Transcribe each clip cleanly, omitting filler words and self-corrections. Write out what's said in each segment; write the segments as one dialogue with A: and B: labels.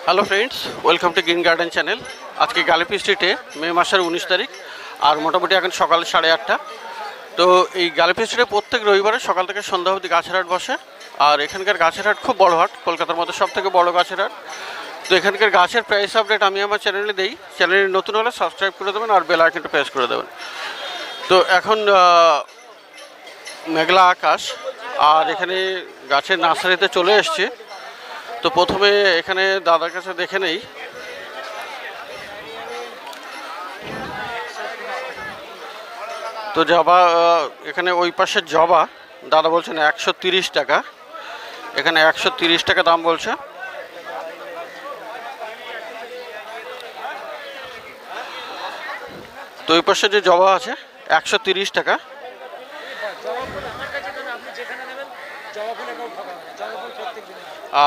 A: Hello friends, welcome to green garden channel. আজকে গালিপি স্ট্রিটে মে মাসের 19 তারিখ, আর মোটামুটি এখন সকাল 8:30। তো এই গালিপি স্ট্রিটে প্রত্যেক রবিবারে সকাল থেকে সন্ধ্যা অবধি গাছের হাট বসে। আর এখানকার গাছের হাট খুব বড় হাট, কলকাতার মধ্যে সব থেকে বড় গাছের হাট। তো এখানকার গাছের প্রাইস আপডেট আমি আমার চ্যানেলে দিই। চ্যানেলে নতুন হলে সাবস্ক্রাইব করে দেবেন আর বেল আইকনটা প্রেস করে দেবেন। তো এখন মেঘলা আকাশ, আর এখানে গাছের নার্সারিতে চলে এসছে। তো প্রথমে এখানে দাদার কাছে দেখে নেই। তো জবা, এখানে ওই পাশের জবা দাদা বলছেন 130 টাকা, এখানে 130 টাকা দাম বলছে। তো ওই পাশে যে জবা আছে 130 টাকা।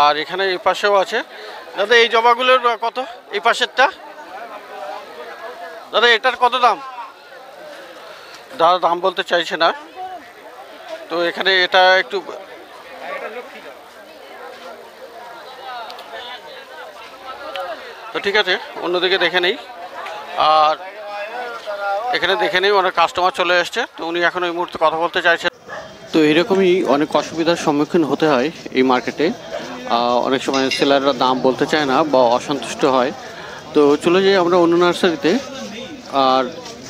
A: আর এখানে এই পাশেও আছে। দাদা এই জবাগুলোর কত? এই পাশেরটা দাদা এটার কত দাম? দাদা দাম বলতে চাইছে না। তো এখানে এটা একটু তো ঠিক আছে, অন্যদিকে দেখে নেই। আর এখানে দেখে নেই অনেক কাস্টমার চলে এসছে, তো উনি এখন ওই মুহূর্তে কথা বলতে চাইছেন। তো এরকমই অনেক অসুবিধার সম্মুখীন হতে হয় এই মার্কেটে। অনেক সময় সেলাররা দাম বলতে চায় না বা অসন্তুষ্ট হয়। তো চলে যাই আমরা অন্য নার্সারিতে। আর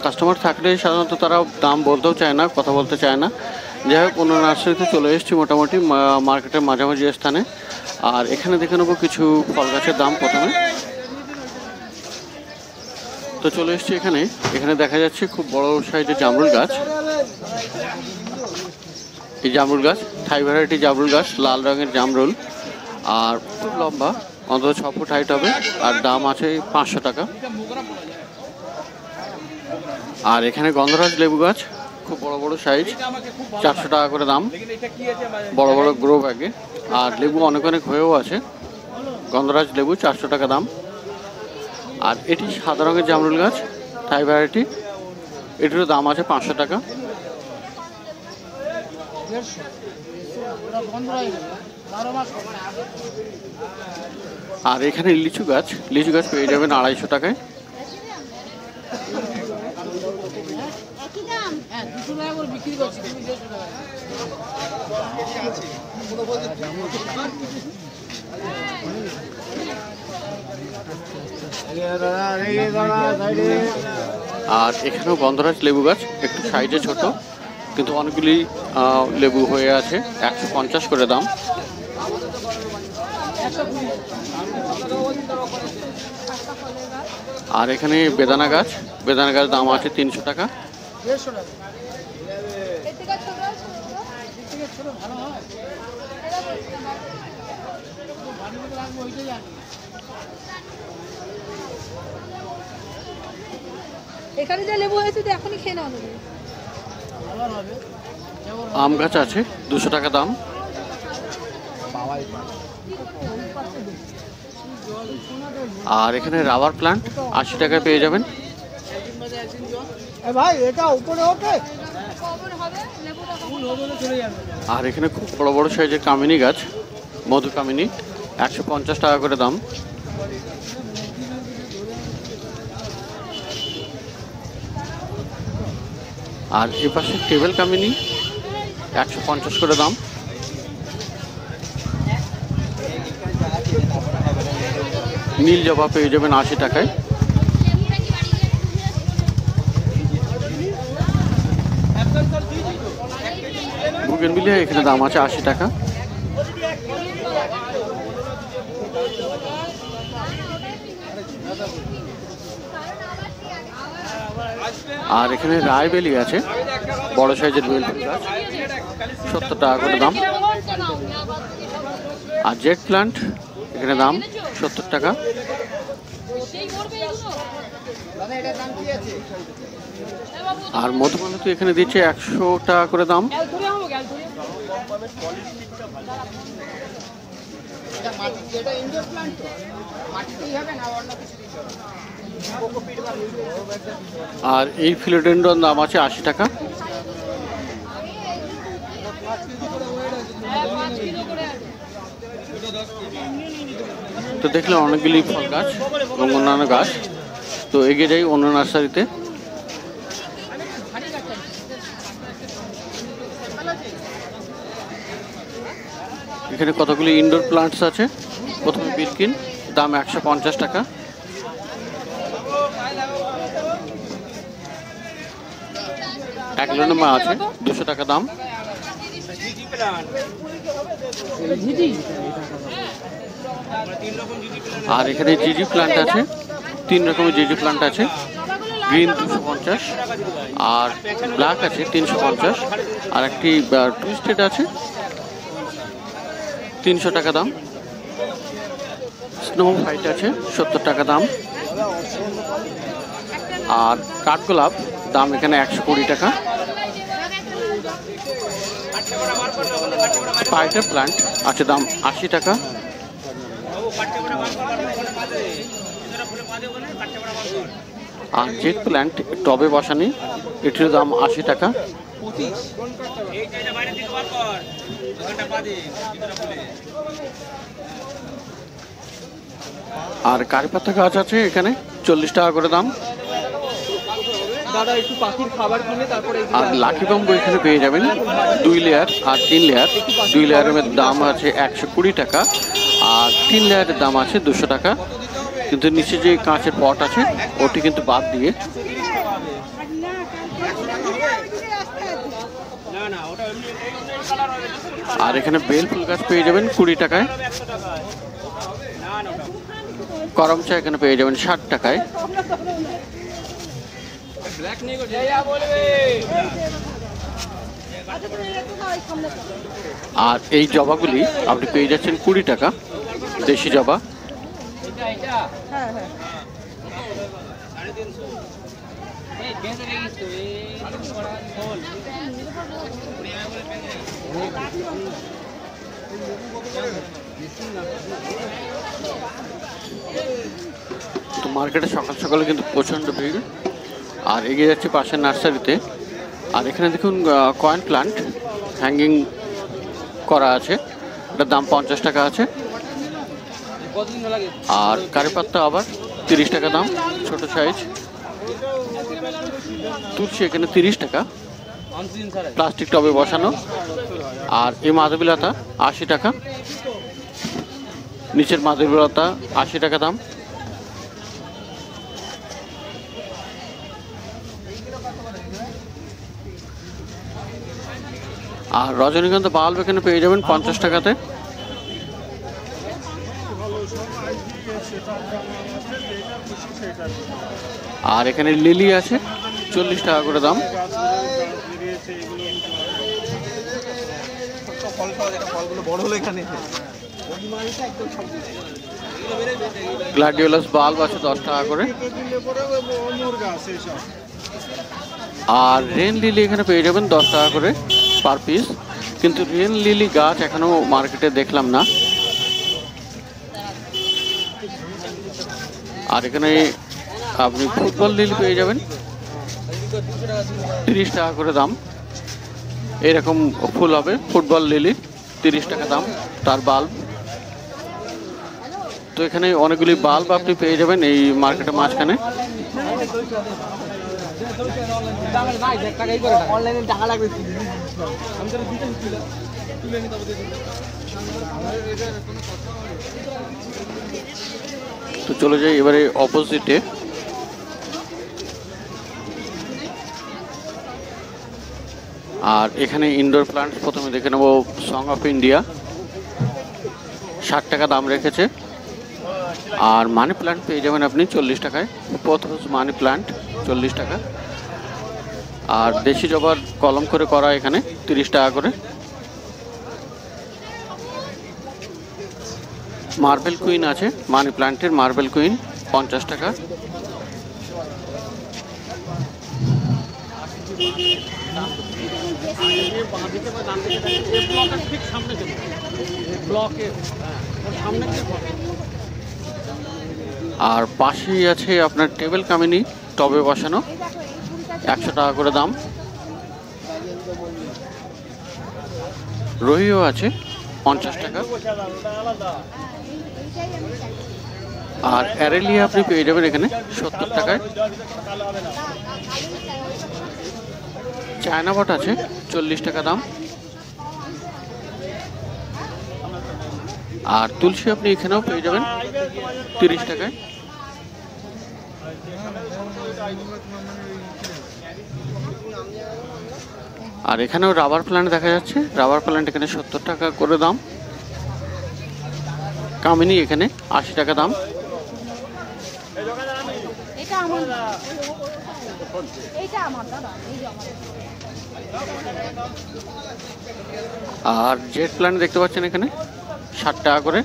A: কাস্টমার থাকলে সাধারণত তারা দাম বলতেও চায় না, কথা বলতে চায় না। যাই হোক, অন্য নার্সারিতে চলে এসেছি মোটামুটি মার্কেটের মাঝামাঝি স্থানে। আর এখানে দেখে নেবো কিছু ফল গাছের দাম প্রথমে। তো চলে এসেছি এখানে। এখানে দেখা যাচ্ছে খুব বড় সাইজের জামরুল গাছ। এই জামরুল গাছ থাই ভ্যারাইটি জামরুল গাছ, লাল রঙের জামরুল, আর খুব লম্বা, অন্তত 6 ফুট হাইট হবে। আর দাম আছে 500 টাকা। আর এখানে গন্ধরাজ লেবু গাছ, খুব বড় বড় সাইজ, 400 টাকা করে দাম, বড় বড় গ্রো ব্যাগে। আর লেবু অনেক অনেক হয়েও আছে। গন্ধরাজ লেবু 400 টাকা দাম। আর এটি সাদা রঙের জামরুল গাছ, থাই ভ্যারাইটি, এটিরও দাম আছে 500 টাকা। আর এখানে লিচু গাছ পেয়ে যাবেন 250 টাকায়। আর এখানেও গন্ধরাজ লেবু গাছ, একটু সাইজে ছোট, কিন্তু অনেকগুলি লেবু হয়ে আছে, 150 করে দাম। আর এখানে বেদানা গাছ দাম আছে 300 টাকা।
B: এখানে যা লেবু হয়েছে তো এখনই খেয়ে নেওয়া যাবে।
A: আম গাছ আছে 200 টাকা দাম। আর এখানে রাবার প্লান্ট 80 টাকায় পেয়ে যাবেন। আর এখানে খুব বড় বড় সাইজের কামিনী গাছ, মধু কামিনী, 150 টাকা করে দাম। আর এ পাশে টেবিল কামিনী 150 করে দাম। নীল জবা পেয়ে যাবেন 80 টাকায়। বুগেনভিলিয়া এখানে দাম আছে 80 টাকা। আর এখানে রায়বেলি আছে, বড় সাইজের বেলফুল গাছ, 70 টাকা করে দাম। আর জেট প্লান্ট এখানে দাম 70 টাকা। আর মধুমালতী এখানে দিচ্ছে 100 টাকা করে দাম। আর এই ফিলোডেন্ড্রন দাম আছে 80 টাকা। তো দেখলাম অনেকগুলি ফল গাছ এবং অন্যান্য গাছ। তো এগিয়ে যাই অন্য নার্সারিতে। এখানে কতগুলি ইনডোর প্লান্টস আছে। প্রথমে বিলকিন, দাম 150 টাকা। অ্যাগ্লোনোমা আছে 200 টাকা দাম। আর এখানে জিজি প্লান্ট আছে, 3 রকমের জিজি প্লান্ট আছে। গ্রিন 250 আর ব্ল্যাক আছে 350, আর একটি টুইস্টেড আছে 300 টাকা দাম। স্নো হোয়াইট আছে 70 টাকা দাম। আর কাঠগোলাপ দাম এখানে 120 টাকা। স্পাইডার প্লান্ট আছে দাম 80 টাকা। আর জেট প্ল্যান্ট টবে বসানি, এটির দাম 80 টাকা। আর কারি পাতা গাছ আছে এখানে 40 টাকা করে দাম। আর লাকি বাম্বু এখানে পেয়ে যাবেন 2 লেয়ার আর 3 লেয়ার। 2 লেয়ারের দাম আছে 120 টাকা আর 3 লেয়ারের দাম আছে 200 টাকা। কিন্তু নিচে যে কাঁচের পট আছে ওটি কিন্তু বাদ দিয়ে। আর এখানে বেল ফুল গাছ পেয়ে যাবেন 20 টাকায়। করম চা এখানে পেয়ে যাবেন 60 টাকায়। আর এই জবাগুলি আপনি পেয়ে যাচ্ছেন 20 টাকা, দেশি জবা। তো মার্কেটে সকাল সকালে কিন্তু প্রচণ্ড ভিড়। আর এগিয়ে যাচ্ছে পাশের নার্সারিতে। আর এখানে দেখুন কয়েন প্লান্ট হ্যাঙ্গিং করা আছে, এটার দাম 50 টাকা আছে। আর কারি পাত্তা আবার 30 টাকা দাম, ছোট সাইজ। তুলসী এখানে 30 টাকা, প্লাস্টিক টবে বসানো। আর এই মাধবীলতা 80 টাকা, নিচের মাধবীলতা 80 টাকা দাম। আর রজনীগন্ধা বাল্ব এখানে পেয়ে যাবেন 50 টাকাতে। আর এখানে লিলি আছে 40 টাকা করে দাম। গ্লাডিওলাস বাল্ব আছে 10 টাকা করে। আর রেন লিলি এখানে পেয়ে যাবেন 10 টাকা করে পার পিস। কিন্তু রেন লিলি গাছ এখনো মার্কেটে দেখলাম না। আর এখানে আপনি ফুটবল লিলি পেয়ে যাবেন 30 টাকা করে দাম। এরকম ফুল হবে ফুটবল লিলি, 30 টাকা দাম তার বাল্ব। তো এখানে অনেকগুলি বাল্ব আপনি পেয়ে যাবেন এই মার্কেটের মাঝখানে। তো চলে যাই এবারে অপোজিটে। আর এখানে ইনডোর প্লান্ট প্রথমে দেখে নেব সং অফ ইন্ডিয়া, 60 টাকা দাম রেখেছে। আর মানি প্লান্ট পেয়ে যাবেন আপনি 40 টাকায়, পথস মানি প্লান্ট 40 টাকা। আর দেশি জবার কলম করে করা এখানে 30 টাকা করে। মার্বেল কুইন আছে মানি প্লান্টের, মার্বেল কুইন 50 টাকা। আর পাশেই আছে আপনার টেবিল কামিনী টবে বসানো, 100 টাকা করে দাম। রহিও আছে 50 টাকা। আর অ্যারেলিয়া আপনি পেয়ে যাবেন এখানে 70 টাকায়। চায়না বট আছে 40 টাকা দাম। আর তুলসী আপনি এখানেও পেয়ে যাবেন 30 টাকায়। আর এখানেও রাবার প্ল্যান্ট দেখা যাচ্ছে, রাবার প্ল্যান্ট এখানে 70 টাকা করে দাম। কামিনী এখানে 80 টাকা দাম। আর জেট প্ল্যান্ট দেখতে পাচ্ছেন এখানে 60 টাকা করে।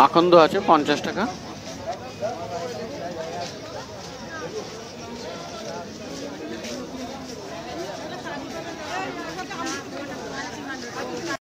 A: আকন্দ আছে 50 টাকা।